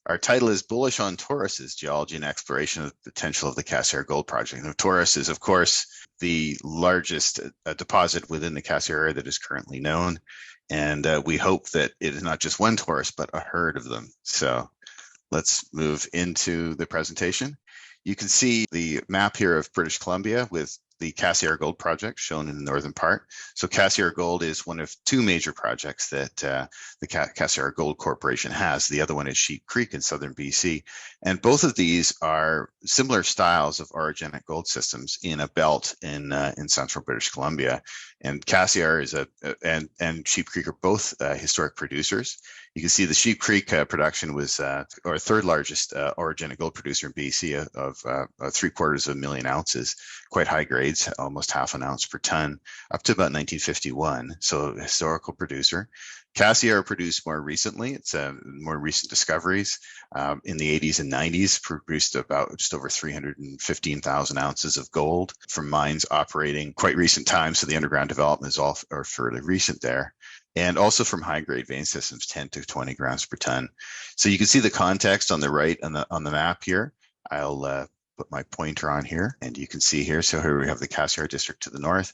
Our title is Bullish on Tauruses, Geology and Exploration of the Potential of the Cassiar Gold Project. Now, Taurus is, of course, the largest deposit within the Cassiar area that is currently known. And we hope that it is not just one Taurus, but a herd of them. So let's move into the presentation. You can see the map here of British Columbia with the Cassiar Gold Project shown in the northern part. So Cassiar Gold is one of two major projects that the Cassiar Gold Corporation has. The other one is Sheep Creek in southern BC. And both of these are similar styles of orogenic gold systems in a belt in central British Columbia. And Cassiar is and Sheep Creek are both historic producers. You can see the Sheep Creek production was our third largest orogenic gold producer in BC of 750,000 ounces, quite high grades, almost half an ounce per ton, up to about 1951. So a historical producer. Cassiar produced more recently. It's more recent discoveries. In the 80s and 90s, produced about just over 315,000 ounces of gold from mines operating quite recent times. So the underground development is all fairly recent there. And also from high-grade vein systems, 10 to 20 grams per ton. So you can see the context on the right on the map here. I'll put my pointer on here, and you can see here. So here we have the Cassiar district to the north,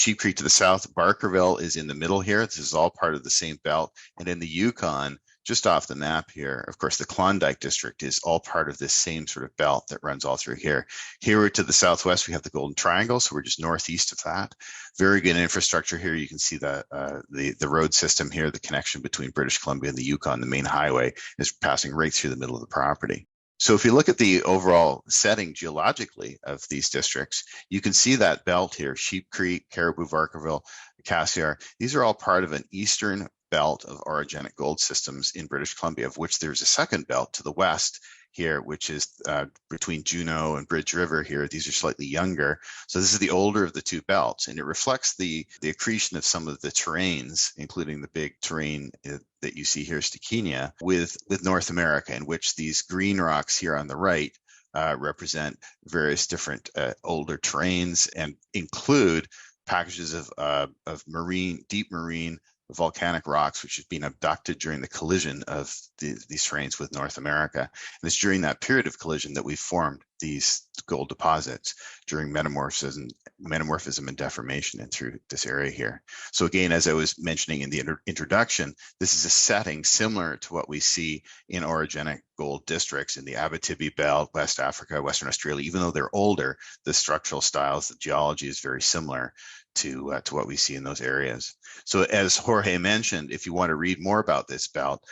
Sheep Creek to the south. Barkerville is in the middle here. This is all part of the same belt. And in the Yukon, just off the map here, of course, the Klondike district is all part of this same sort of belt that runs all through here. Here to the southwest, we have the Golden Triangle, so we're just northeast of that. Very good infrastructure here. You can see the road system here, the connection between British Columbia and the Yukon, the main highway, is passing right through the middle of the property. So if you look at the overall setting geologically of these districts, you can see that belt here, Sheep Creek, Caribou, Barkerville, Cassiar. These are all part of an eastern belt of orogenic gold systems in British Columbia, of which there's a second belt to the west here, which is between Juneau and Bridge River here. These are slightly younger. So this is the older of the two belts, and it reflects the accretion of some of the terrains, including the big terrain that you see here, Stikenia, with North America, in which these green rocks here on the right represent various different older terrains and include packages of deep marine volcanic rocks, which have been abducted during the collision of these terrains with North America. And it's during that period of collision that we formed these gold deposits during metamorphism and deformation and through this area here. So again, as I was mentioning in the introduction, this is a setting similar to what we see in orogenic gold districts in the Abitibi Belt, West Africa, Western Australia. Even though they're older, the structural styles, the geology is very similar to what we see in those areas. So as Jorge mentioned, if you want to read more about this belt,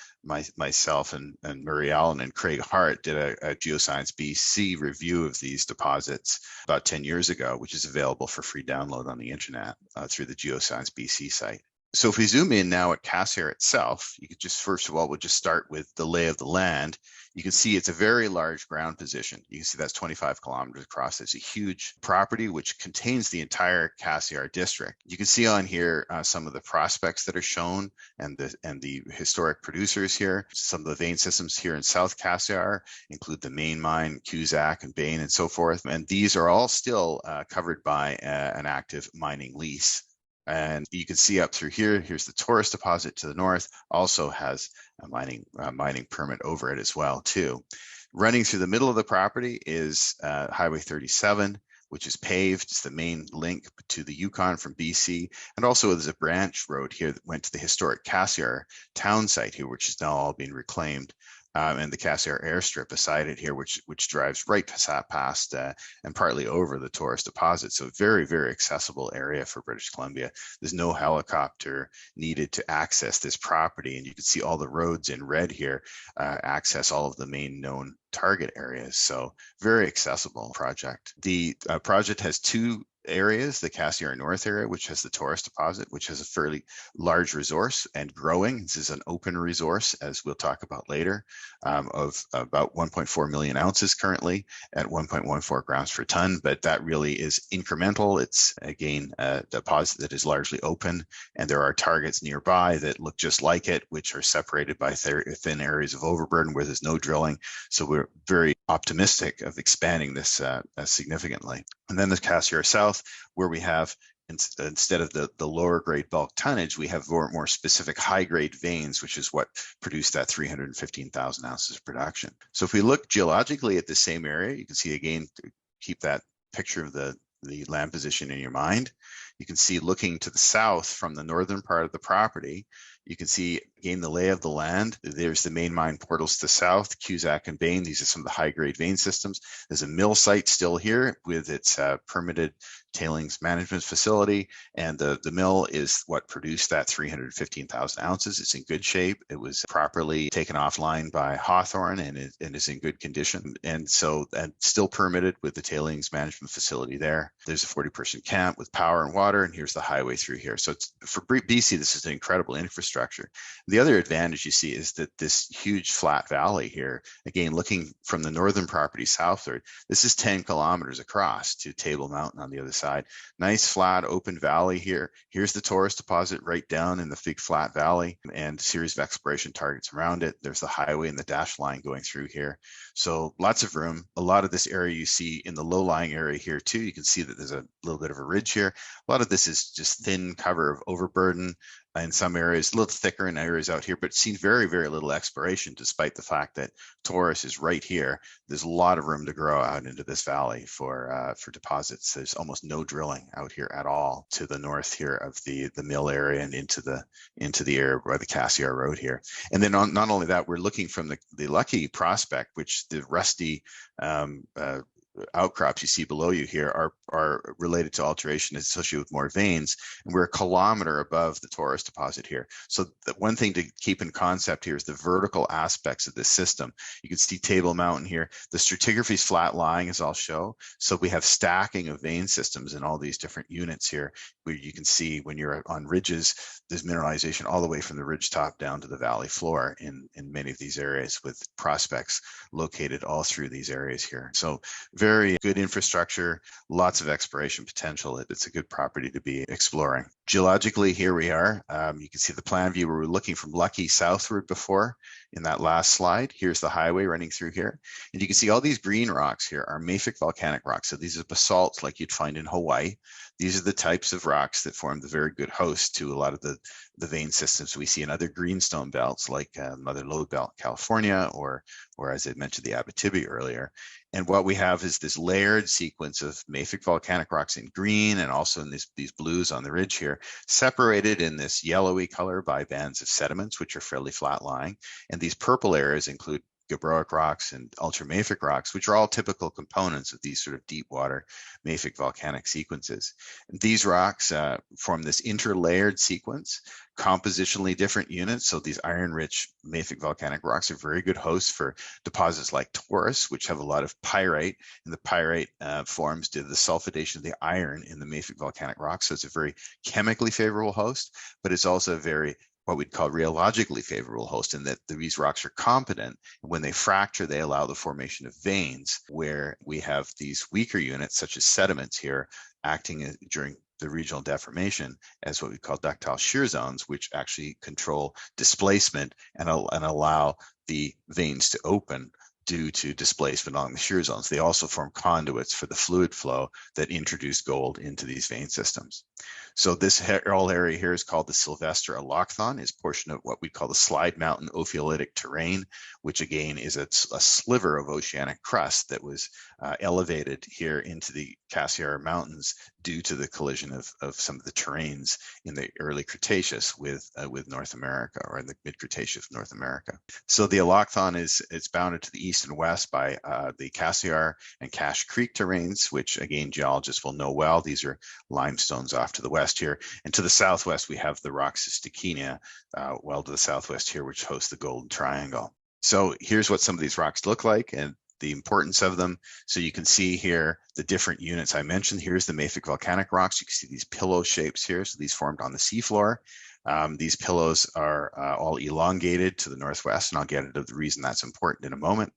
myself and Murray Allan and Craig Hart did a Geoscience BC review of these deposits about 10 years ago, which is available for free download on the internet through the Geoscience BC site. So if we zoom in now at Cassiar itself, you could just, first of all, we'll just start with the lay of the land. You can see it's a very large ground position. You can see that's 25 kilometers across. It's a huge property which contains the entire Cassiar district. You can see on here some of the prospects that are shown and the historic producers here. Some of the vein systems here in South Cassiar include the Main Mine, Cusack, and Bain, and so forth. And these are all still covered by an active mining lease. And you can see up through here, here's the Taurus deposit to the north, also has a mining permit over it as well too. Running through the middle of the property is Highway 37, which is paved. It's the main link to the Yukon from BC. And also there's a branch road here that went to the historic Cassiar town site here, which is now all being reclaimed. And the Cassiar airstrip beside it here, which drives right past and partly over the Taurus deposit. So very, very accessible area for British Columbia. There's no helicopter needed to access this property. And you can see all the roads in red here access all of the main known target areas. So very accessible project. The project has two areas, the Cassiar North area, which has the Taurus deposit, which has a fairly large resource and growing. This is an open resource, as we'll talk about later, of about 1.4 million ounces currently at 1.14 grams per ton, but that really is incremental. It's, again, a deposit that is largely open, and there are targets nearby that look just like it, which are separated by thin areas of overburden where there's no drilling. So we're very optimistic of expanding this significantly. And then the Cassiar South, where we have instead of the lower grade bulk tonnage, we have more specific high grade veins, which is what produced that 315,000 ounces of production. So if we look geologically at the same area, you can see again, keep that picture of the land position in your mind. You can see looking to the south from the northern part of the property, you can see again the lay of the land. There's the main mine portals to the south, Cusack and Bain. These are some of the high-grade vein systems. There's a mill site still here with its permitted tailings management facility, and the mill is what produced that 315,000 ounces. It's in good shape. It was properly taken offline by Hawthorne and is in good condition, and still permitted with the tailings management facility there. There's a 40-person camp with power and water, and here's the highway through here. So for BC, this is an incredible infrastructure. The other advantage you see is that this huge flat valley here, again, looking from the northern property southward, this is 10 kilometers across to Table Mountain on the other side. Nice flat open valley here. Here's the Taurus deposit right down in the big flat valley and a series of exploration targets around it. There's the highway and the dash line going through here. So lots of room. A lot of this area you see in the low-lying area here too. You can see that there's a little bit of a ridge here. A lot of this is just thin cover of overburden. In some areas, a little thicker in areas out here, but seen very, very little exploration, despite the fact that Taurus is right here. There's a lot of room to grow out into this valley for deposits. There's almost no drilling out here at all to the north here of the mill area and into the area by the Cassiar Road here. And then not only that, we're looking from the Lucky prospect, which the rusty outcrops you see below you here are related to alteration associated with more veins, and we're a kilometer above the Taurus deposit here. So the one thing to keep in concept here is the vertical aspects of this system. You can see Table Mountain here. The stratigraphy is flat lying, as I'll show. So we have stacking of vein systems in all these different units here, where you can see when you're on ridges, there's mineralization all the way from the ridge top down to the valley floor in many of these areas, with prospects located all through these areas here. So very good infrastructure, lots of exploration potential. It's a good property to be exploring. Geologically, here we are. You can see the plan view where we're looking from Lucky southward before in that last slide. Here's the highway running through here. And you can see all these green rocks here are mafic volcanic rocks. So these are basalts like you'd find in Hawaii. These are the types of rocks that form the very good host to a lot of the vein systems we see in other greenstone belts like Mother Lode Belt, California, or as I mentioned, the Abitibi earlier. And what we have is this layered sequence of mafic volcanic rocks in green and also in these blues on the ridge here, separated in this yellowy color by bands of sediments, which are fairly flat lying. And these purple areas include gabbroic rocks and ultramafic rocks, which are all typical components of these sort of deep water mafic volcanic sequences. And these rocks form this interlayered sequence, compositionally different units. So these iron-rich mafic volcanic rocks are very good hosts for deposits like Taurus, which have a lot of pyrite, and the pyrite forms due to the sulfidation of the iron in the mafic volcanic rocks. So it's a very chemically favorable host, but it's also a very what we'd call rheologically favorable host, in that these rocks are competent. When they fracture, they allow the formation of veins, where we have these weaker units, such as sediments here, acting during the regional deformation as what we call ductile shear zones, which actually control displacement and allow the veins to open due to displacement along the shear zones. They also form conduits for the fluid flow that introduce gold into these vein systems. So this whole area here is called the Sylvester Allochthon, is a portion of what we call the Slide Mountain ophiolitic terrain, which again is a sliver of oceanic crust that was elevated here into the Cassiar Mountains due to the collision of some of the terrains in the early Cretaceous with North America, or in the mid-Cretaceous North America. So the Allochthon it's bounded to the east and west by the Cassiar and Cache Creek terrains, which again geologists will know well. These are limestones off to the west here, and to the southwest we have the Roxysticina, well to the southwest here, which hosts the Golden Triangle. So here's what some of these rocks look like and the importance of them. So you can see here the different units I mentioned. Here's the mafic volcanic rocks. You can see these pillow shapes here. So these formed on the seafloor. These pillows are all elongated to the northwest, and I'll get into the reason that's important in a moment.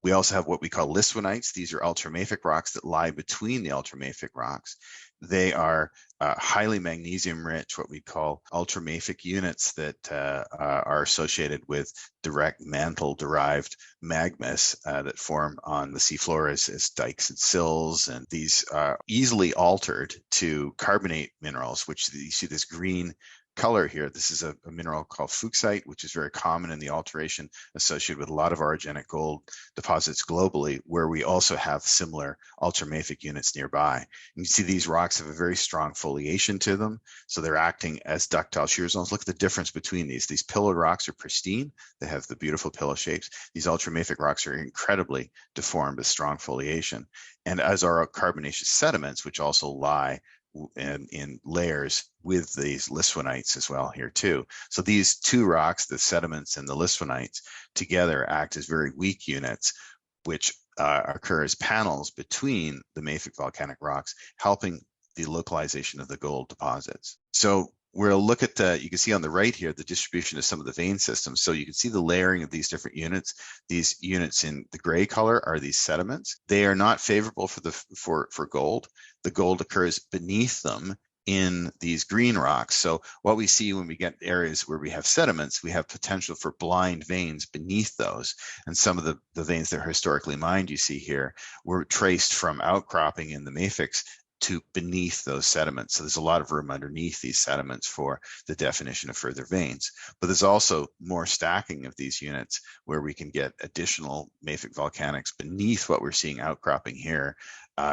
We also have what we call listwanites. These are ultramafic rocks that lie between the ultramafic rocks. They are highly magnesium rich, what we call ultramafic units that are associated with direct mantle derived magmas that form on the seafloor as dikes and sills. And these are easily altered to carbonate minerals, which you see this green color here. This is a mineral called fuchsite, which is very common in the alteration associated with a lot of orogenic gold deposits globally, where we also have similar ultramafic units nearby. And you see these rocks have a very strong foliation to them, so they're acting as ductile shear zones. Look at the difference between these. These pillared rocks are pristine. They have the beautiful pillow shapes. These ultramafic rocks are incredibly deformed with strong foliation. And as are carbonaceous sediments, which also lie in layers with these listwanites as well here too. So these two rocks, the sediments and the listwanites, together act as very weak units, which occur as panels between the mafic volcanic rocks, helping the localization of the gold deposits. So we'll look at, you can see on the right here, the distribution of some of the vein systems. So you can see the layering of these different units. These units in the gray color are these sediments. They are not favorable for gold. The gold occurs beneath them in these green rocks. So what we see when we get areas where we have sediments, we have potential for blind veins beneath those. And some of the veins that are historically mined, you see here, were traced from outcropping in the mafics to beneath those sediments. So there's a lot of room underneath these sediments for the definition of further veins. But there's also more stacking of these units where we can get additional mafic volcanics beneath what we're seeing outcropping here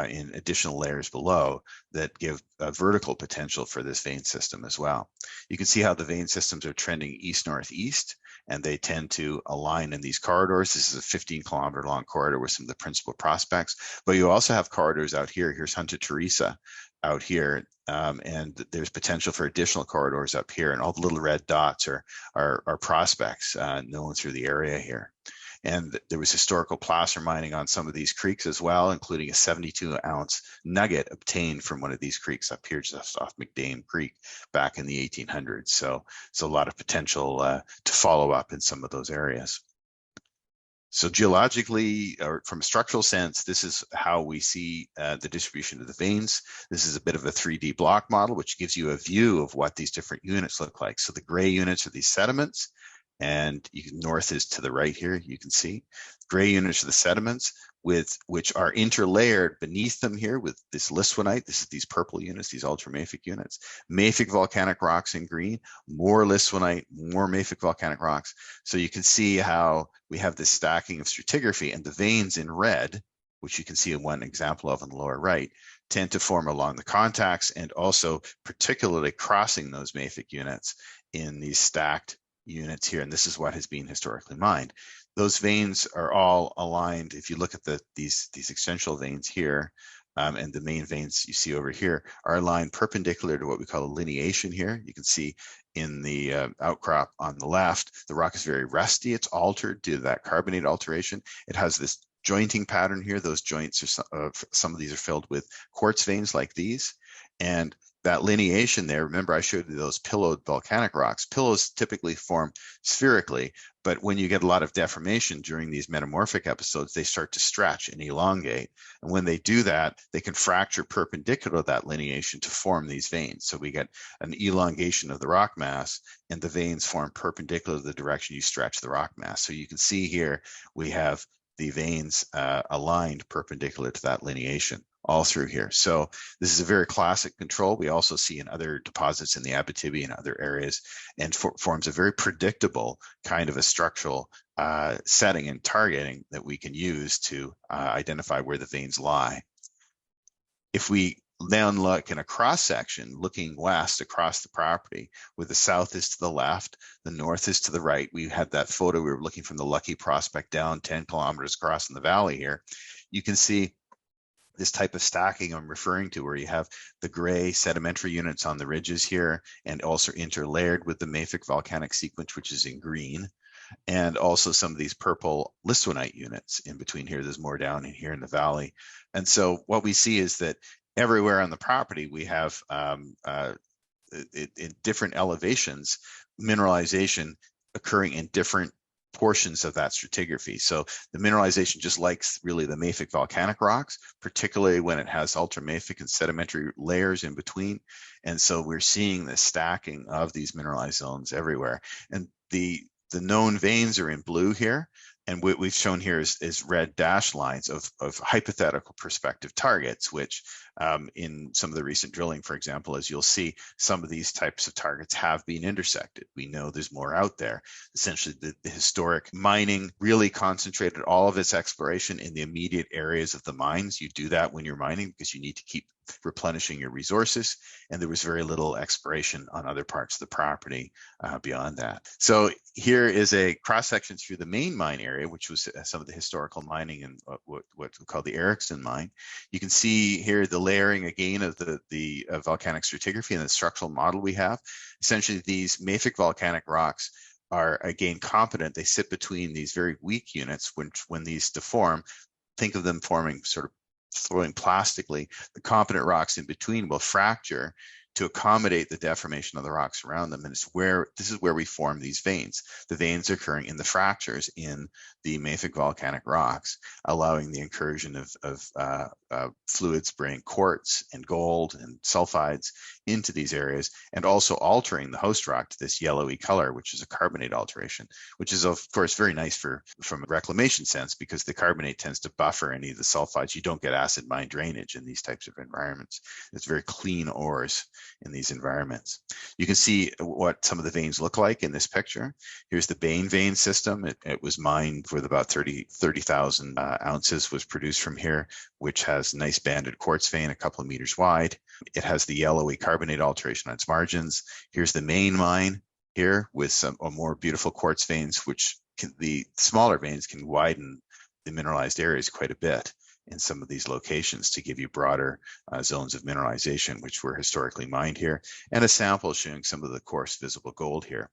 in additional layers below that give a vertical potential for this vein system as well. You can see how the vein systems are trending east-northeast, and they tend to align in these corridors. This is a 15-kilometer long corridor with some of the principal prospects, but you also have corridors out here. Here's Hunta Teresa out here, and there's potential for additional corridors up here, and all the little red dots are prospects known through the area here. And there was historical placer mining on some of these creeks as well, including a 72-ounce nugget obtained from one of these creeks up here just off McDame Creek back in the 1800s. So it's a lot of potential to follow up in some of those areas. So geologically, or from a structural sense, this is how we see the distribution of the veins. This is a bit of a 3D block model, which gives you a view of what these different units look like. So the gray units are these sediments, and north is to the right here, you can see. Gray units are the sediments, which are interlayered beneath them here with this listwanite. This is these purple units, these ultramafic units. Mafic volcanic rocks in green, more listwanite, more mafic volcanic rocks. So you can see how we have this stacking of stratigraphy, and the veins in red, which you can see in one example of on the lower right, tend to form along the contacts and also particularly crossing those mafic units in these stacked units here, and this is what has been historically mined. Those veins are all aligned. If you look at these extensional veins here, and the main veins you see over here are aligned perpendicular to what we call a lineation here. You can see in the outcrop on the left, the rock is very rusty. It's altered due to that carbonate alteration. It has this jointing pattern here. Those joints are some of these are filled with quartz veins like these, and that lineation there, remember I showed you those pillowed volcanic rocks. Pillows typically form spherically, but when you get a lot of deformation during these metamorphic episodes, they start to stretch and elongate. And when they do that, they can fracture perpendicular to that lineation to form these veins. So we get an elongation of the rock mass, and the veins form perpendicular to the direction you stretch the rock mass. So you can see here, we have the veins aligned perpendicular to that lineation all through here. So this is a very classic control. We also see in other deposits in the Abitibi and other areas, and forms a very predictable kind of a structural setting and targeting that we can use to identify where the veins lie. If we then look in a cross section, looking west across the property, where the south is to the left, the north is to the right. We had that photo, we were looking from the Lucky Prospect down 10 kilometers across in the valley here. You can see this type of stacking I'm referring to, where you have the gray sedimentary units on the ridges here, and also interlayered with the mafic volcanic sequence, which is in green, and also some of these purple listwanite units in between here. There's more down in here in the valley. And so what we see is that everywhere on the property, we have in different elevations, mineralization occurring in different portions of that stratigraphy. So the mineralization just likes really the mafic volcanic rocks, particularly when it has ultramafic and sedimentary layers in between. And so we're seeing the stacking of these mineralized zones everywhere. And the known veins are in blue here. And what we've shown here is red dashed lines of hypothetical prospective targets, which in some of the recent drilling, for example, as you'll see, some of these types of targets have been intersected. We know there's more out there. Essentially, the historic mining really concentrated all of its exploration in the immediate areas of the mines. You do that when you're mining because you need to keep replenishing your resources, and there was very little exploration on other parts of the property beyond that. So here is a cross-section through the main mine area, which was some of the historical mining in what we call the Erickson mine. You can see here the layering again of the volcanic stratigraphy and the structural model we have. Essentially, these mafic volcanic rocks are again competent. They sit between these very weak units. When these deform, think of them forming sort of throwing plastically, the competent rocks in between will fracture to accommodate the deformation of the rocks around them. And this is where we form these veins. The veins are occurring in the fractures in the mafic volcanic rocks, allowing the incursion of fluids bringing quartz and gold and sulfides into these areas, and also altering the host rock to this yellowy color, which is a carbonate alteration, which is of course very nice from a reclamation sense, because the carbonate tends to buffer any of the sulfides. You don't get acid mine drainage in these types of environments. It's very clean ores in these environments. You can see what some of the veins look like in this picture. Here's the Bain vein system. It was mined with about 30,000 ounces was produced from here, which has nice banded quartz vein, a couple of meters wide. It has the yellowy carbonate alteration on its margins. Here's the main mine here with some more beautiful quartz veins, which the smaller veins can widen the mineralized areas quite a bit in some of these locations to give you broader zones of mineralization, which were historically mined here, and a sample showing some of the coarse visible gold here.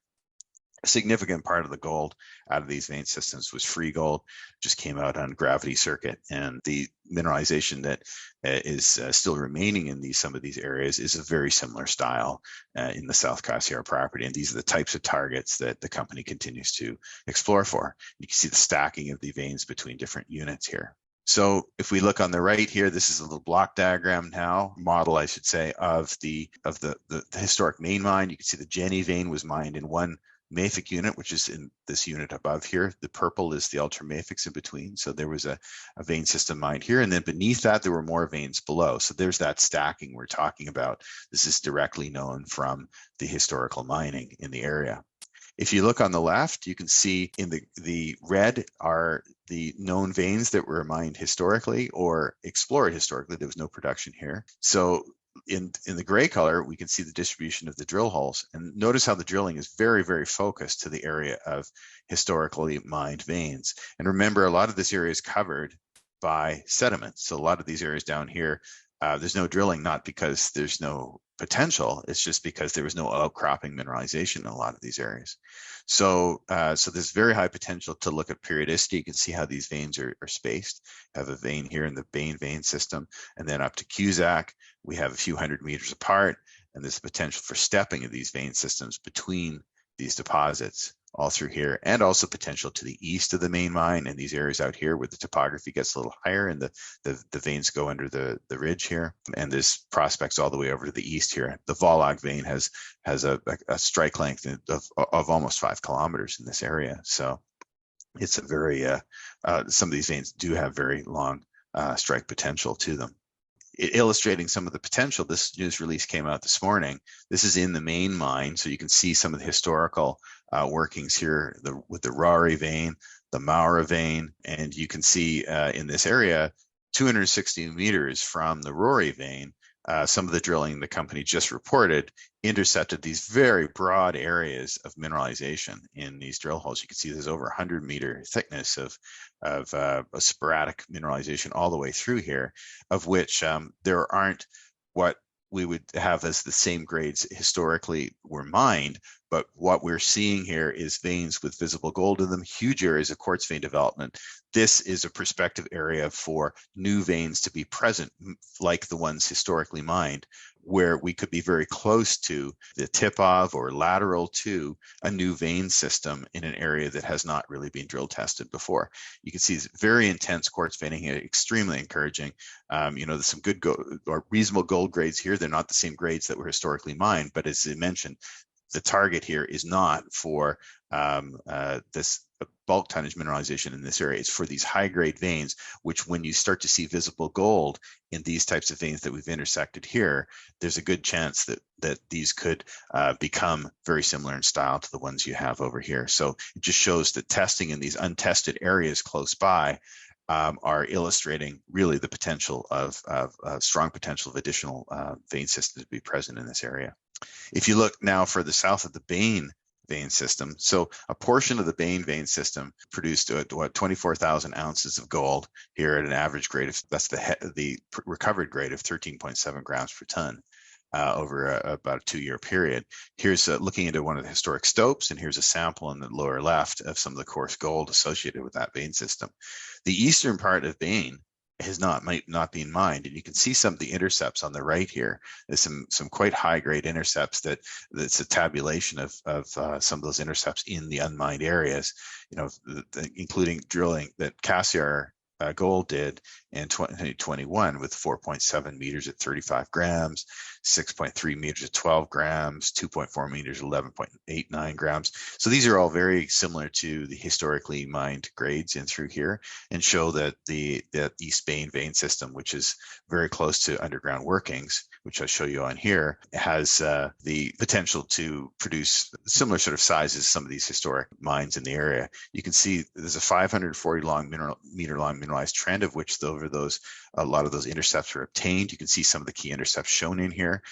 A significant part of the gold out of these vein systems was free gold, just came out on gravity circuit, and the mineralization that is still remaining in some of these areas is a very similar style in the South Cassiar property, and these are the types of targets that the company continues to explore for. You can see the stacking of the veins between different units here. So if we look on the right here, this is a little block diagram now, model, I should say, of the historic main mine. You can see the Jenny vein was mined in one mafic unit, which is in this unit above here. The purple is the ultramafics in between. So there was a vein system mined here. And then beneath that, there were more veins below. So there's that stacking we're talking about. This is directly known from the historical mining in the area. If you look on the left, you can see in the red are the known veins that were mined historically or explored historically. There was no production here. So in the gray color, we can see the distribution of the drill holes. And notice how the drilling is very, very focused to the area of historically mined veins. And remember, a lot of this area is covered by sediment. So a lot of these areas down here, there's no drilling, not because there's no potential, it's just because there was no outcropping mineralization in a lot of these areas. So there's very high potential to look at periodicity. You can see how these veins are spaced. Have a vein here in the Bain vein system, and then up to Cusack, we have a few hundred meters apart, and there's potential for stepping of these vein systems between these deposits all through here, and also potential to the east of the main mine and these areas out here where the topography gets a little higher and the veins go under the ridge here. And there's prospects all the way over to the east here. The Volag vein has a strike length of almost 5 kilometers in this area. So it's a very, some of these veins do have very long strike potential to them. Illustrating some of the potential, this news release came out this morning. This is in the main mine, so you can see some of the historical workings here with the Rory vein, the Maura vein, and you can see in this area, 260 meters from the Rory vein, some of the drilling the company just reported intercepted these very broad areas of mineralization in these drill holes. You can see there's over 100-meter thickness of a sporadic mineralization all the way through here, of which there aren't what we would have as the same grades historically were mined, but what we're seeing here is veins with visible gold in them, huge areas of quartz vein development. This is a prospective area for new veins to be present, like the ones historically mined, where we could be very close to the tip of or lateral to a new vein system in an area that has not really been drill tested before. You can see very intense quartz veining here, extremely encouraging. There's some good or reasonable gold grades here. They're not the same grades that were historically mined, but as I mentioned, the target here is not for this bulk tonnage mineralization in this area. It's for these high grade veins, which when you start to see visible gold in these types of veins that we've intersected here, there's a good chance that these could become very similar in style to the ones you have over here. So it just shows that testing in these untested areas close by are illustrating really the potential of strong potential of additional vein systems to be present in this area. If you look now further south of the Bain vein system, so a portion of the Bain vein system produced 24,000 ounces of gold here at an average grade of, that's the recovered grade of 13.7 grams per ton over about a 2-year period. Here's looking into one of the historic stopes, and here's a sample in the lower left of some of the coarse gold associated with that vein system. The eastern part of Bain has not been mined, and you can see some of the intercepts on the right here. There's some quite high grade intercepts that's a tabulation of some of those intercepts in the unmined areas, including drilling that Cassiar Gold did in 2021 with 4.7 meters at 35 grams, 6.3 meters at 12 grams, 2.4 meters at 11.89 grams. So these are all very similar to the historically mined grades in through here, and show that the East Bain vein system, which is very close to underground workings, which I'll show you on here, has the potential to produce similar sort of sizes as some of these historic mines in the area. You can see there's a 540 meter long mineralized trend, of which a lot of those intercepts were obtained. You can see some of the key intercepts shown in here.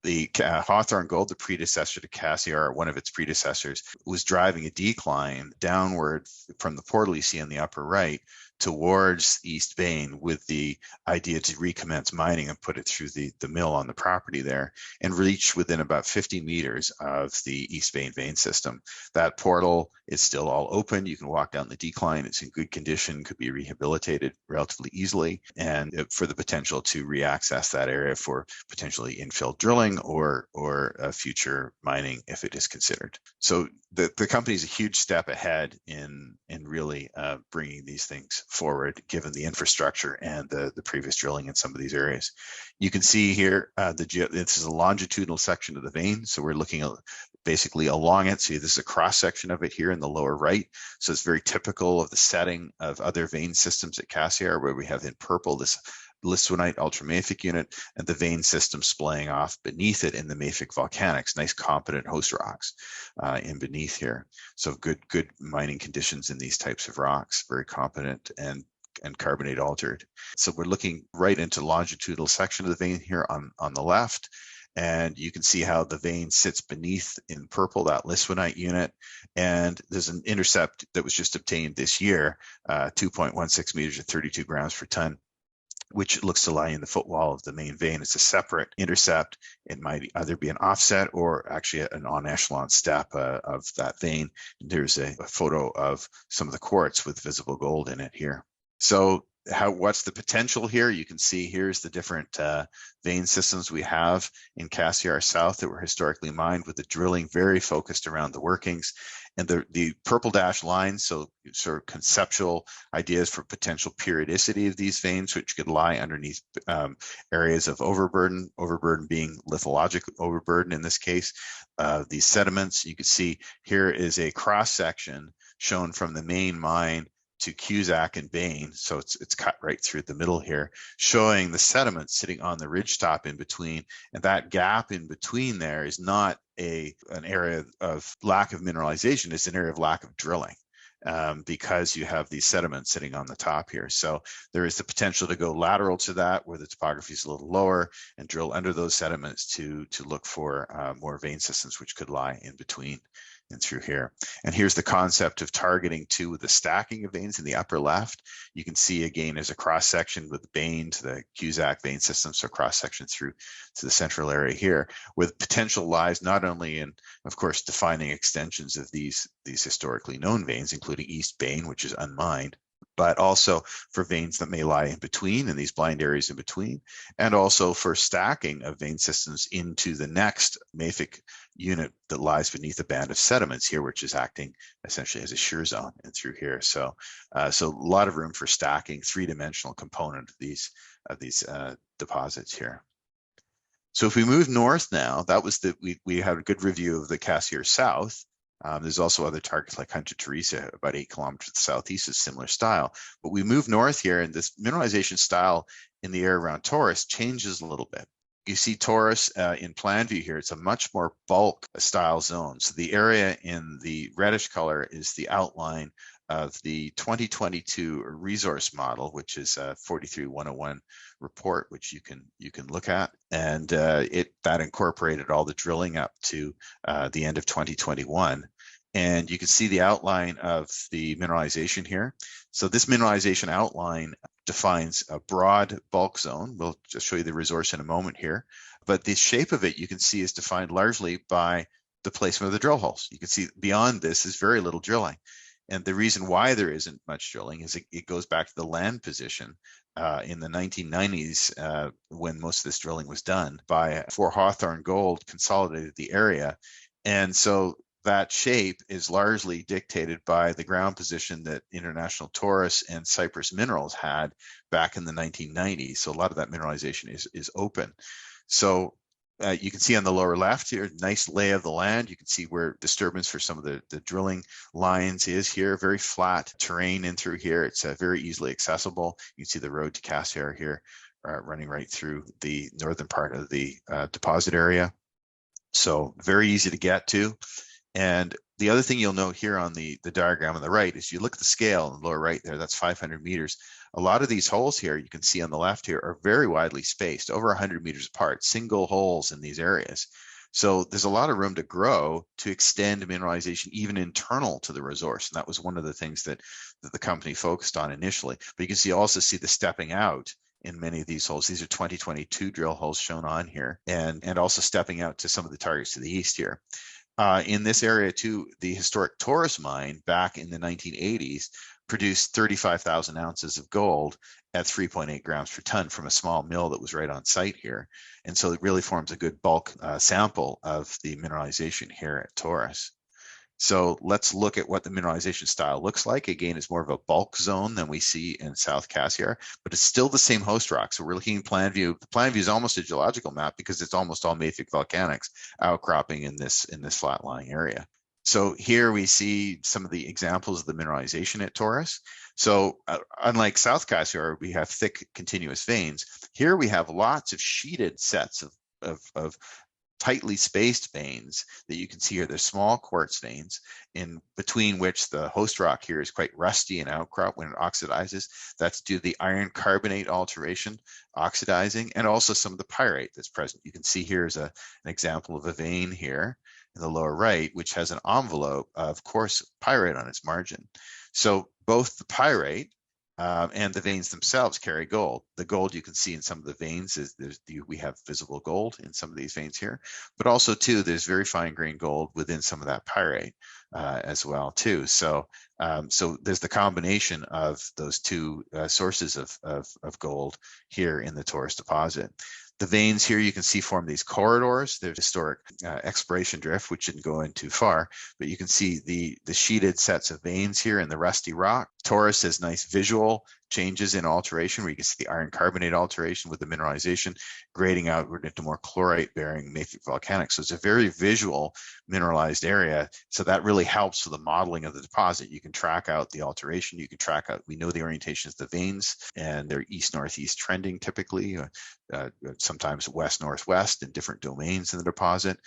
The Hawthorne Gold, the predecessor to Cassiar, one of its predecessors, was driving a decline downward from the portal you see on the upper right towards East Bain, with the idea to recommence mining and put it through the mill on the property there, and reach within about 50 meters of the East Bain vein system. That portal is still all open. You can walk down the decline. It's in good condition, could be rehabilitated relatively easily, and for the potential to re-access that area for potentially infill drilling or future mining if it is considered. So the company is a huge step ahead in really bringing these things forward, given the infrastructure and the previous drilling in some of these areas. You can see here, this is a longitudinal section of the vein. So we're looking at basically along it. See, this is a cross section of it here in the lower right. So it's very typical of the setting of other vein systems at Cassiar, where we have in purple this listonite ultramafic unit and the vein system splaying off beneath it in the mafic volcanics, nice competent host rocks in beneath here. So good mining conditions in these types of rocks, very competent and carbonate altered. So we're looking right into longitudinal section of the vein here on the left. And you can see how the vein sits beneath in purple, that listonite unit. And there's an intercept that was just obtained this year, 2.16 meters at 32 grams per ton, which looks to lie in the footwall of the main vein. It's a separate intercept. It might either be an offset or actually an en-echelon step of that vein. There's a photo of some of the quartz with visible gold in it here. So what's the potential here? You can see here's the different vein systems we have in Cassiar South that were historically mined, with the drilling very focused around the workings. And the purple dashed lines, so sort of conceptual ideas for potential periodicity of these veins, which could lie underneath areas of overburden being lithologic overburden in this case. These sediments, you can see here is a cross section shown from the main mine to Cusack and Bain, so it's cut right through the middle here, showing the sediments sitting on the ridgetop in between. And that gap in between there is not an area of lack of mineralization, it's an area of lack of drilling, because you have these sediments sitting on the top here. So there is the potential to go lateral to that, where the topography is a little lower, and drill under those sediments to look for more vein systems which could lie in between and through here. And here's the concept of targeting too, with the stacking of veins in the upper left. You can see again as a cross section with the Bain to the Cusack vein system, so cross section through to the central area here, with potential lies not only in, of course, defining extensions of these historically known veins, including East Bain, which is unmined, but also for veins that may lie in between, in these blind areas in between, and also for stacking of vein systems into the next mafic unit that lies beneath a band of sediments here, which is acting essentially as a shear zone and through here. So a lot of room for stacking, three-dimensional component of these deposits here. So if we move north now, that was we had a good review of the Cassiar South. There's also other targets like Hunter Teresa, about 8 kilometers to the southeast, is similar style. But we move north here, and this mineralization style in the area around Taurus changes a little bit. You see Taurus in plan view here. It's a much more bulk style zone. So the area in the reddish color is the outline of the 2022 resource model, which is a 43101 report, which you can look at, and that incorporated all the drilling up to the end of 2021. And you can see the outline of the mineralization here. So this mineralization outline defines a broad bulk zone. We'll just show you the resource in a moment here. But the shape of it, you can see, is defined largely by the placement of the drill holes. You can see beyond this is very little drilling. And the reason why there isn't much drilling is it goes back to the land position in the 1990s when most of this drilling was done for Hawthorne Gold consolidated the area. And so that shape is largely dictated by the ground position that International Taurus and Cypress Minerals had back in the 1990s. So a lot of that mineralization is open. So you can see on the lower left here, nice lay of the land. You can see where disturbance for some of the drilling lines is here. Very flat terrain in through here. It's very easily accessible. You can see the road to Cassiar here running right through the northern part of the deposit area. So very easy to get to. And the other thing you'll note here on the diagram on the right is you look at the scale in the lower right there, that's 500 meters. A lot of these holes here, you can see on the left here, are very widely spaced, over 100 meters apart, single holes in these areas. So there's a lot of room to grow to extend mineralization even internal to the resource. And that was one of the things that the company focused on initially. But you can also see the stepping out in many of these holes. These are 2022 drill holes shown on here, and also stepping out to some of the targets to the east here. In this area too, the historic Taurus mine back in the 1980s produced 35,000 ounces of gold at 3.8 grams per ton from a small mill that was right on site here. And so it really forms a good bulk sample of the mineralization here at Taurus. So let's look at what the mineralization style looks like. Again, it's more of a bulk zone than we see in South Cassiar, but it's still the same host rock. So we're looking at plan view. The plan view is almost a geological map because it's almost all mafic volcanics outcropping in this flat-lying area. So here we see some of the examples of the mineralization at Taurus. So unlike South Cassiar, we have thick continuous veins. Here we have lots of sheeted sets of tightly spaced veins that you can see here. They're small quartz veins in between which the host rock here is quite rusty and outcrop when it oxidizes. That's due to the iron carbonate alteration oxidizing, and also some of the pyrite that's present. You can see here is an example of a vein here in the lower right, which has an envelope of coarse pyrite on its margin. So both the pyrite and the veins themselves carry gold. The gold you can see in some of the veins we have visible gold in some of these veins here, but also too there's very fine grained gold within some of that pyrite as well too. So there's the combination of those two sources of gold here in the Taurus deposit. The veins here you can see form these corridors. There's historic exploration drift, which didn't go in too far, but you can see the sheeted sets of veins here in the rusty rock. Taurus has nice visual changes in alteration where you can see the iron carbonate alteration with the mineralization grading outward into more chlorite-bearing mafic volcanics. So it's a very visual mineralized area. So that really helps for the modeling of the deposit. You can track out the alteration. You can track out, we know the orientations of the veins, and they're east-northeast trending typically, sometimes west-northwest in different domains in the deposit.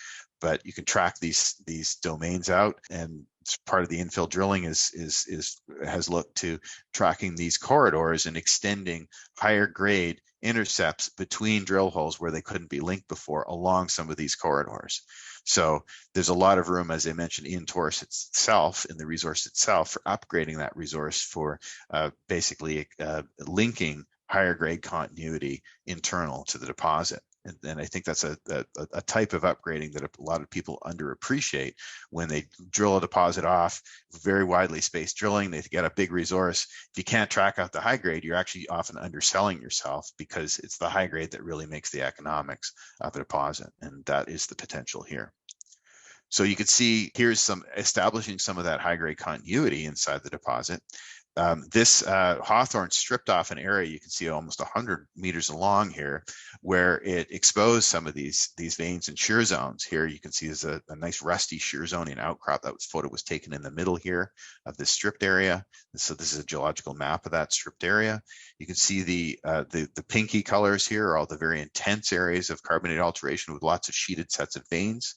But you can track these domains out, and part of the infill drilling has looked to tracking these corridors and extending higher grade intercepts between drill holes where they couldn't be linked before along some of these corridors. So there's a lot of room, as I mentioned, in Taurus itself, in the resource itself, for upgrading that resource for basically linking higher grade continuity internal to the deposit. And I think that's a type of upgrading that a lot of people underappreciate when they drill a deposit off, very widely spaced drilling. They get a big resource. If you can't track out the high grade, you're actually often underselling yourself, because it's the high grade that really makes the economics of a deposit. And that is the potential here. So you can see here's some establishing some of that high grade continuity inside the deposit. This Hawthorne stripped off an area you can see almost 100 meters along here, where it exposed some of these veins and shear zones. Here you can see there's a nice rusty shear zone and outcrop. That photo was taken in the middle here of this stripped area. So this is a geological map of that stripped area. You can see the pinky colors here are all the very intense areas of carbonate alteration with lots of sheeted sets of veins.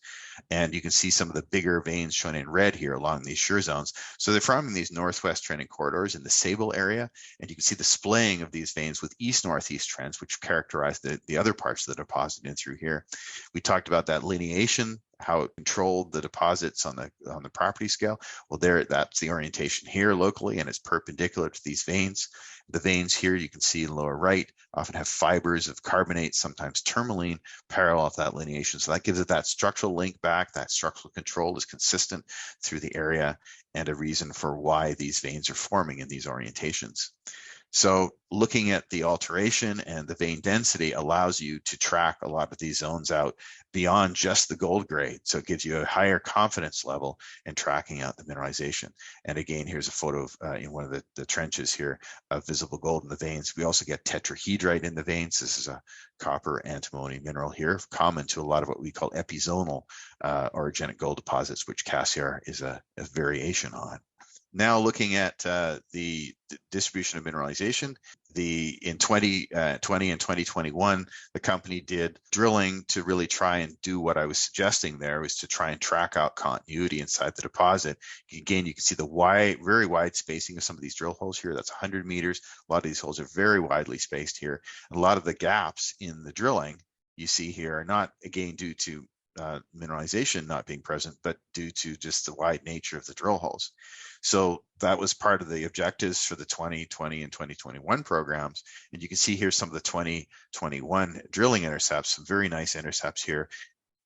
And you can see some of the bigger veins shown in red here along these shear zones. So they're forming these northwest trending corridors in the Sable area, and you can see the splaying of these veins with east-northeast trends, which characterize the other parts of the deposit in through here. We talked about that lineation, how it controlled the deposits on the property scale. Well, that's the orientation here locally, and it's perpendicular to these veins. The veins here you can see in the lower right often have fibers of carbonate, sometimes tourmaline, parallel to that lineation. So that gives it that structural link back. That structural control is consistent through the area, and a reason for why these veins are forming in these orientations. So looking at the alteration and the vein density allows you to track a lot of these zones out beyond just the gold grade. So it gives you a higher confidence level in tracking out the mineralization. And again, here's a photo of in one of the trenches here of visible gold in the veins. We also get tetrahedrite in the veins. This is a copper antimony mineral here, common to a lot of what we call epizonal orogenic gold deposits, which Cassiar is a variation on. Now looking at the distribution of mineralization, in 2020 and 2021, the company did drilling to really try and do what I was suggesting there, was to try and track out continuity inside the deposit. Again, you can see the very wide spacing of some of these drill holes here. That's 100 meters. A lot of these holes are very widely spaced here. And a lot of the gaps in the drilling you see here are not, again, due to mineralization not being present, but due to just the wide nature of the drill holes. So that was part of the objectives for the 2020 and 2021 programs. And you can see here some of the 2021 drilling intercepts, some very nice intercepts here,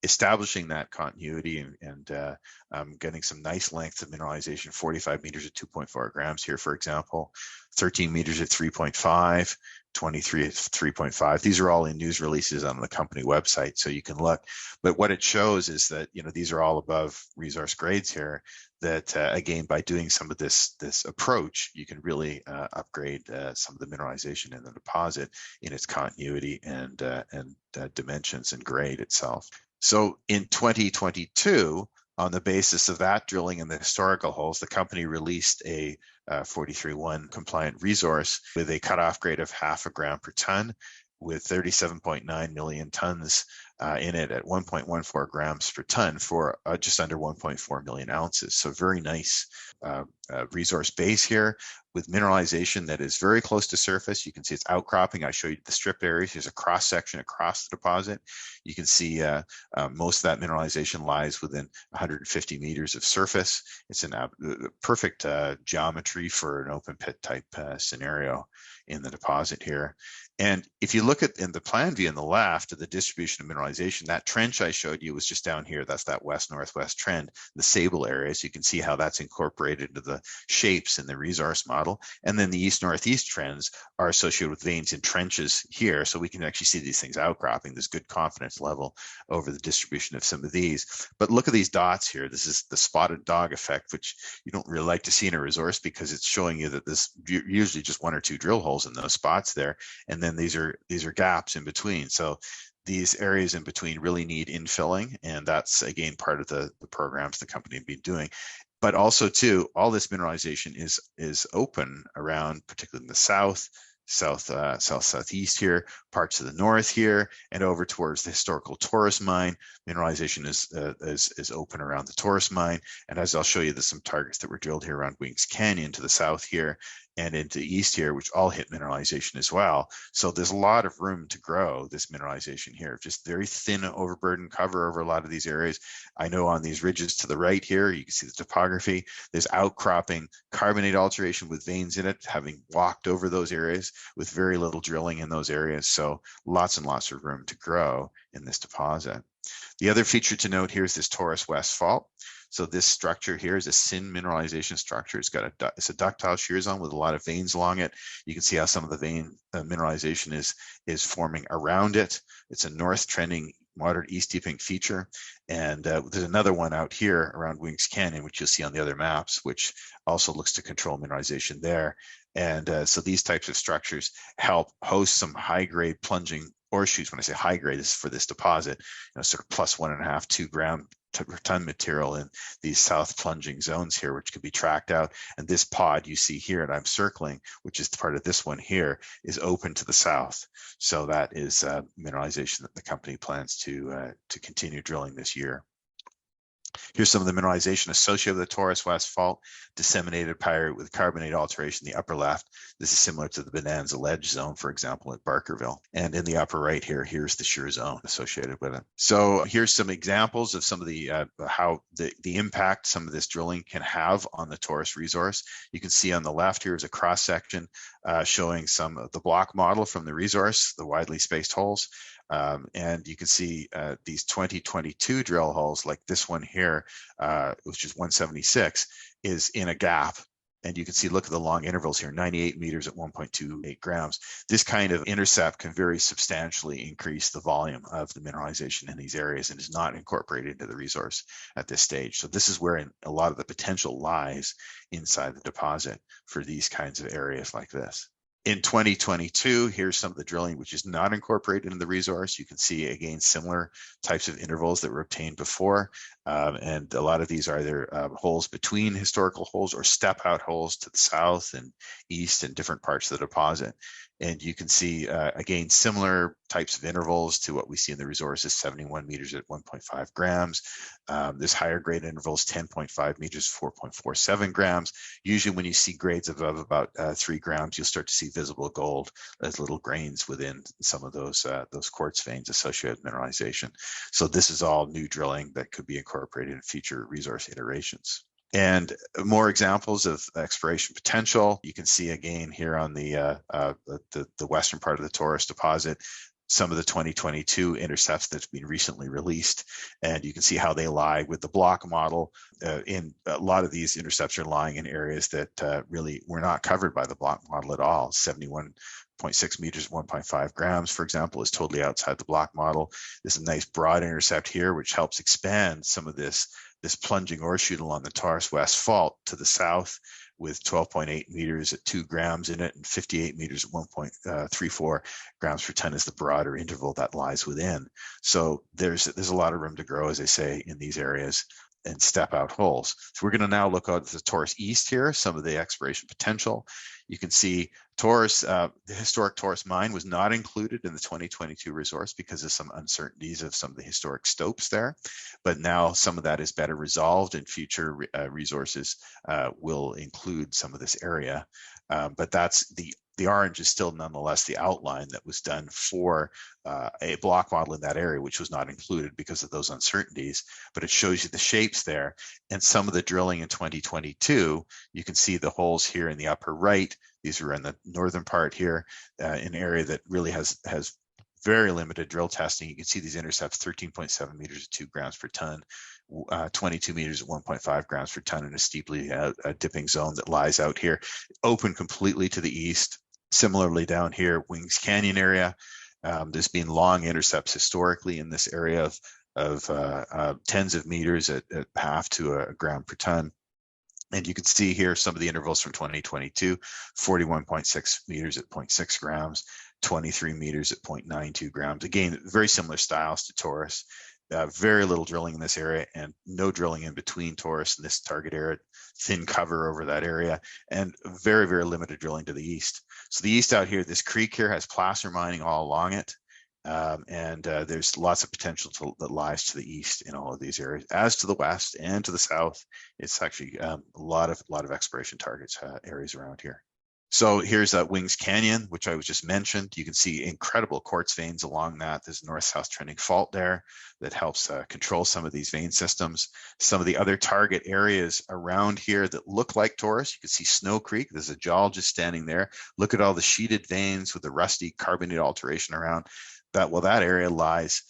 establishing that continuity and getting some nice length of mineralization, 45 meters at 2.4 grams here, for example, 13 meters at 3.5, 23 at 3.5. These are all in news releases on the company website, so you can look. But what it shows is that, you know, these are all above resource grades here, that again, by doing some of this approach, you can really upgrade some of the mineralization in the deposit in its continuity and dimensions and grade itself. So in 2022, on the basis of that drilling in the historical holes, the company released a 43-1 compliant resource with a cutoff grade of 0.5 gram per ton, with 37.9 million tons in it at 1.14 grams per ton for just under 1.4 million ounces. So very nice resource base here with mineralization that is very close to surface. You can see it's outcropping. I showed you the strip areas. Here's a cross section across the deposit. You can see most of that mineralization lies within 150 meters of surface. It's a perfect geometry for an open pit type scenario in the deposit here. And if you look at in the plan view on the left of the distribution of mineralization, that trench I showed you was just down here. That's that west-northwest trend, the Sable area. So you can see how that's incorporated into the shapes in the resource model. And then the east-northeast trends are associated with veins in trenches here. So we can actually see these things outcropping. There's good confidence level over the distribution of some of these. But look at these dots here. This is the spotted dog effect, which you don't really like to see in a resource because it's showing you that this usually just one or two drill holes in those spots there. And then these are gaps in between. So these areas in between really need infilling, and that's again part of the programs the company have been doing. But also too, all this mineralization is open around, particularly in the southeast here, parts of the north here, and over towards the historical Taurus mine. Mineralization is open around the Taurus mine, and as I'll show you, there's some targets that were drilled here around Wings Canyon to the south here. and into the east here, which all hit mineralization as well. So there's a lot of room to grow this mineralization here. Just very thin overburden cover over a lot of these areas. I know on these ridges to the right here, you can see the topography. There's outcropping carbonate alteration with veins in it, having walked over those areas with very little drilling in those areas. So lots and lots of room to grow in this deposit. The other feature to note here is this Taurus West Fault. So this structure here is a syn mineralization structure. It's a ductile shear zone with a lot of veins along it. You can see how some of the vein mineralization is forming around it. It's a north trending moderate east deepening feature. And there's another one out here around Wings Canyon, which you'll see on the other maps, which also looks to control mineralization there. And so these types of structures help host some high grade plunging ore shoots. When I say high grade, is for this deposit, sort of plus 1.5, 2 gram per ton material in these south plunging zones here, which can be tracked out. And this pod you see here, and I'm circling, which is part of this one here, is open to the south. So that is mineralization that the company plans to continue drilling this year. Here's some of the mineralization associated with the Taurus West Fault, disseminated pyrite with carbonate alteration in the upper left. This is similar to the Bonanza Ledge zone, for example, at Barkerville. And in the upper right here, here's the shear zone associated with it. So here's some examples of some of the how the impact some of this drilling can have on the Taurus resource. You can see on the left here is a cross section showing some of the block model from the resource, the widely spaced holes. And you can see these 2022 drill holes, like this one here, which is 176, is in a gap. And you can see, look at the long intervals here, 98 meters at 1.28 grams. This kind of intercept can very substantially increase the volume of the mineralization in these areas and is not incorporated into the resource at this stage. So this is where a lot of the potential lies inside the deposit for these kinds of areas like this. In 2022, here's some of the drilling which is not incorporated in the resource. You can see, again, similar types of intervals that were obtained before. And a lot of these are either holes between historical holes or step-out holes to the south and east and different parts of the deposit. And you can see, again, similar types of intervals to what we see in the resources, 71 meters at 1.5 grams. This higher grade intervals, 10.5 meters, 4.47 grams. Usually when you see grades above about 3 grams, you'll start to see visible gold as little grains within some of those quartz veins associated with mineralization. So this is all new drilling that could be incorporated in future resource iterations. And more examples of exploration potential. You can see again here on the western part of the Taurus deposit, some of the 2022 intercepts that's been recently released. And you can see how they lie with the block model. In a lot of these intercepts are lying in areas that really were not covered by the block model at all. 71.6 meters, 1.5 grams, for example, is totally outside the block model. There's a nice broad intercept here, which helps expand some of this plunging ore shoot along the Taurus West Fault to the south, with 12.8 meters at 2 grams in it and 58 meters at 1.34 grams per ton is the broader interval that lies within. So there's a lot of room to grow, as I say, in these areas and step out holes. So we're going to now look at the Taurus East here, some of the exploration potential. You can see Taurus, the historic Taurus mine was not included in the 2022 resource because of some uncertainties of some of the historic stopes there. But now some of that is better resolved, and future resources will include some of this area. But that's the orange is still nonetheless the outline that was done for a block model in that area, which was not included because of those uncertainties, but it shows you the shapes there. And some of the drilling in 2022, you can see the holes here in the upper right. These are in the northern part here, an area that really has very limited drill testing. You can see these intercepts, 13.7 meters at 2 grams per ton, 22 meters at 1.5 grams per ton in a steeply dipping zone that lies out here, open completely to the east. Similarly down here, Wings Canyon area, there's been long intercepts historically in this area of tens of meters at half to a gram per ton. And you can see here some of the intervals from 2022, 41.6 meters at 0.6 grams, 23 meters at 0.92 grams. Again, very similar styles to Taurus. Very little drilling in this area and no drilling in between Taurus and this target area, thin cover over that area, and very, very limited drilling to the east. So the east out here, this creek here has placer mining all along it. And there's lots of potential that lies to the east in all of these areas. As to the west and to the south, it's actually a lot of exploration targets, areas around here. So here's Wings Canyon, which I was just mentioned. You can see incredible quartz veins along that. There's a north-south trending fault there that helps control some of these vein systems. Some of the other target areas around here that look like Taurus, you can see Snow Creek. There's a geologist standing there. Look at all the sheeted veins with the rusty carbonate alteration around. That area lies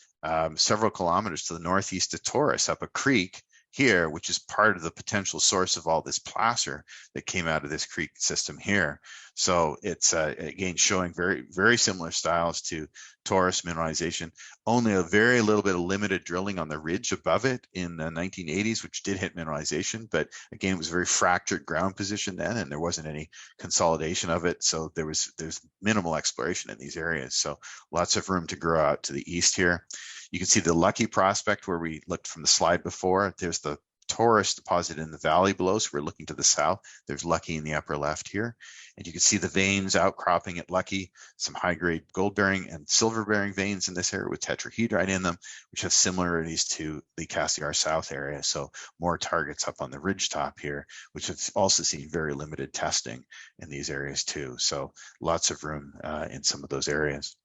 several kilometers to the northeast of Taurus, up a creek here, which is part of the potential source of all this placer that came out of this creek system here. So it's again showing very, very similar styles to Taurus mineralization. Only a very little bit of limited drilling on the ridge above it in the 1980s, which did hit mineralization, but again, it was a very fractured ground position then, and there wasn't any consolidation of it. So there's minimal exploration in these areas. So lots of room to grow out to the east here. You can see the Lucky prospect where we looked from the slide before. There's the Taurus deposit in the valley below, so we're looking to the south. There's Lucky in the upper left here. And you can see the veins outcropping at Lucky, some high-grade gold-bearing and silver-bearing veins in this area with tetrahedrite in them, which have similarities to the Cassiar South area. So more targets up on the ridge top here, which have also seen very limited testing in these areas too. So lots of room in some of those areas.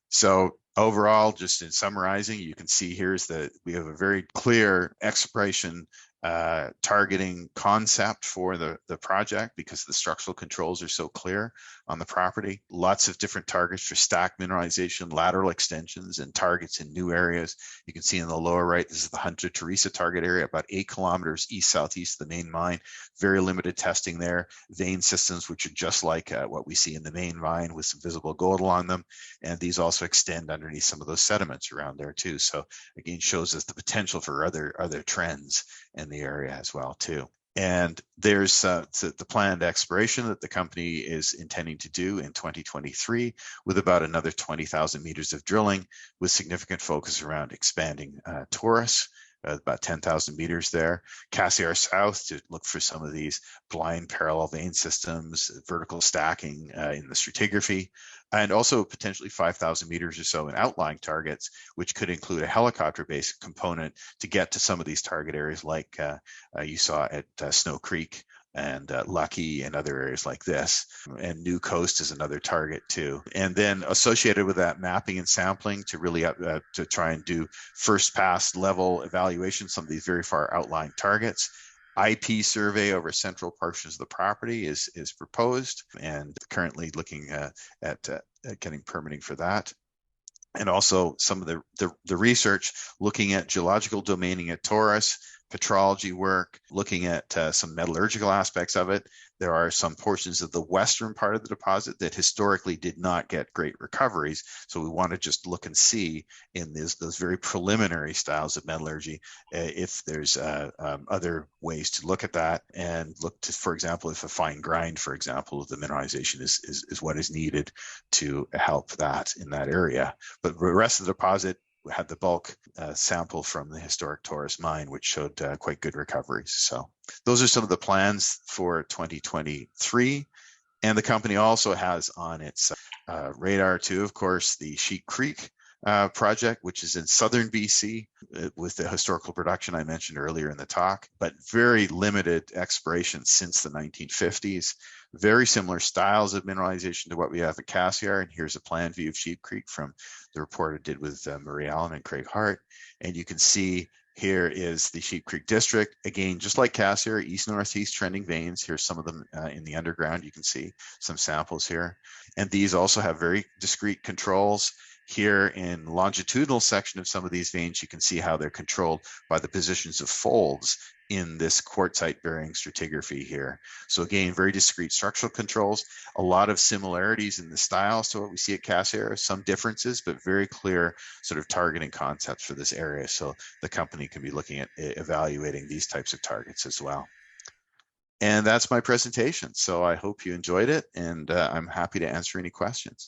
So overall, just in summarizing, you can see here's we have a very clear exploration targeting concept for the project because the structural controls are so clear on the property. Lots of different targets for stack mineralization, lateral extensions, and targets in new areas. You can see in the lower right, this is the Hunter Teresa target area, about 8 kilometers east-southeast of the main mine. Very limited testing there. Vein systems, which are just like what we see in the main mine with some visible gold along them. And these also extend underneath some of those sediments around there too. So again, shows us the potential for other trends in the area as well too. And there's the planned exploration that the company is intending to do in 2023 with about another 20,000 meters of drilling with significant focus around expanding Taurus, about 10,000 meters there. Cassiar South to look for some of these blind parallel vein systems, vertical stacking in the stratigraphy, and also potentially 5,000 meters or so in outlying targets, which could include a helicopter-based component to get to some of these target areas like you saw at Snow Creek and Lucky and other areas like this. And New Coast is another target too. And then associated with that, mapping and sampling to really to try and do first pass level evaluation, some of these very far outlying targets. IP survey over central portions of the property is proposed and currently looking at getting permitting for that. And also some of the research looking at geological domaining at Taurus, petrology work, looking at some metallurgical aspects of it. There are some portions of the western part of the deposit that historically did not get great recoveries. So we want to just look and see in those very preliminary styles of metallurgy if there's other ways to look at that and look to, for example, if a fine grind, for example, of the mineralization is what is needed to help that in that area. But the rest of the deposit had the bulk sample from the historic Taurus mine, which showed quite good recoveries. So those are some of the plans for 2023. And the company also has on its radar too, of course, the Sheep Creek project, which is in southern BC with the historical production I mentioned earlier in the talk, but very limited exploration since the 1950s. Very similar styles of mineralization to what we have at Cassiar. And here's a plan view of Sheep Creek from the report I did with Marie Allan and Craig Hart. And you can see here is the Sheep Creek district. Again, just like Cassiar, east-northeast trending veins. Here's some of them in the underground. You can see some samples here. And these also have very discrete controls. Here in longitudinal section of some of these veins, you can see how they're controlled by the positions of folds in this quartzite bearing stratigraphy here. So again, very discrete structural controls, a lot of similarities in the styles to what we see at Cassiar, some differences, but very clear sort of targeting concepts for this area. So the company can be looking at evaluating these types of targets as well. And that's my presentation. So I hope you enjoyed it, and I'm happy to answer any questions.